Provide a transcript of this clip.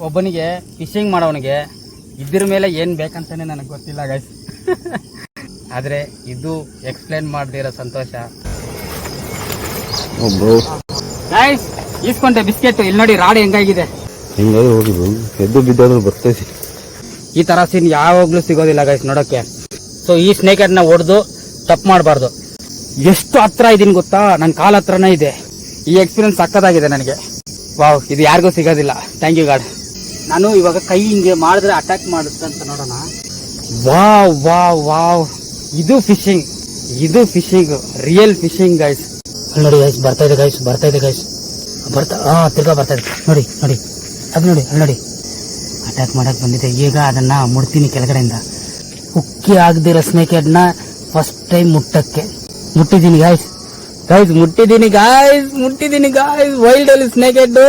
ಒಬ್ಬನಿಗೆ ಫಿಶಿಂಗ್ ಮಾಡೋವನಿಗೆ ಇದ್ರ ಮೇಲೆ ಏನು ಬೇಕಂತಾನೆ ನನಗೆ ಗೊತ್ತಿಲ್ಲ ಗೈಸ್. ಆದರೆ ಇದು ಎಕ್ಸ್ಪ್ಲೇನ್ ಮಾಡದಿರೋ ಸಂತೋಷ. ಗೈಸ್ ಈಸ್ಕೊಂಡೆ ಬಿಸ್ಕೆಟ್. ಇಲ್ಲಿ ನೋಡಿ ರಾಡ್ ಹೆಂಗಾಗಿದೆ. ಎದ್ದು ಬಿದ್ದಾದ್ರೂ ಬರ್ತೈತಿ. ಈ ತರ ಸೀನ್ ಯಾವಾಗ್ಲೂ ಸಿಗೋದಿಲ್ಲ ಗೈಸ್ ನೋಡೋಕೆ. ಸೊ ಈ ಸ್ನೇಕ್ ಹೆಡ್ ನ ಹೊಡೆದು ತಪ್ಪು ಮಾಡಬಾರ್ದು. ಎಷ್ಟು ಹತ್ರ ಇದೀನಿ ಗೊತ್ತಾ, ನನ್ನ ಕಾಲ ಹತ್ರನೇ ಇದೆ. ಈ ಎಕ್ಸ್ಪೀರಿಯನ್ಸ್ ಸಕ್ಕತ್ತಾಗಿದೆ ನನಗೆ. ವಾವ್, ಇದು ಯಾರಿಗೂ ಸಿಗೋದಿಲ್ಲ. Thank you God. ನಾನು ಇವಾಗ ಕೈ ಹಿಂಗೆ ಮಾಡಿದ್ರೆ ಅಟ್ಯಾಕ್ ಮಾಡುತ್ತೆ ಅಂತ ನೋಡೋಣ. ವಾವ್ ವಾವ್ ವಾವ್, ಇದು ಫಿಶಿಂಗ್, ಇದು ಫಿಶಿಂಗ್, ರಿಯಲ್ ಫಿಶಿಂಗ್ ಗೈಸ್. ನೋಡಿ ಗೈಸ್, ಬರ್ತಾ ಇದೆ ಗೈಸ್, ಬರ್ತಾ ಇದೆ ಗೈಸ್, ತಿರ್ಗಾ ಬರ್ತಾ ಇದೆ. ನೋಡಿ ನೋಡಿ ಅದು ನೋಡಿ, ಅಲ್ಲಿ ನೋಡಿ ಅಟ್ಯಾಕ್ ಮಾಡಕ್ ಬಂದಿದೆ. ಈಗ ಅದನ್ನ ಮುಡ್ತೀನಿ ಕೆಳಗಡೆಯಿಂದ. ಹುಕ್ಕಿ ಆಗದಿರೋ ಸ್ನೇಕ್ ಹೆಡ್ ನ ಫಸ್ಟ್ ಟೈಮ್ ಮುಟ್ಟಿದ್ದೀನಿ ಗಾಯ್ಸ್. ಮುಟ್ಟಿದ್ದೀನಿ ಗಾಯ್ಸ್, ವೈಲ್ಡ್ ಅಲ್ಲಿ ಸ್ನೇಕ್ ಹೆಡ್.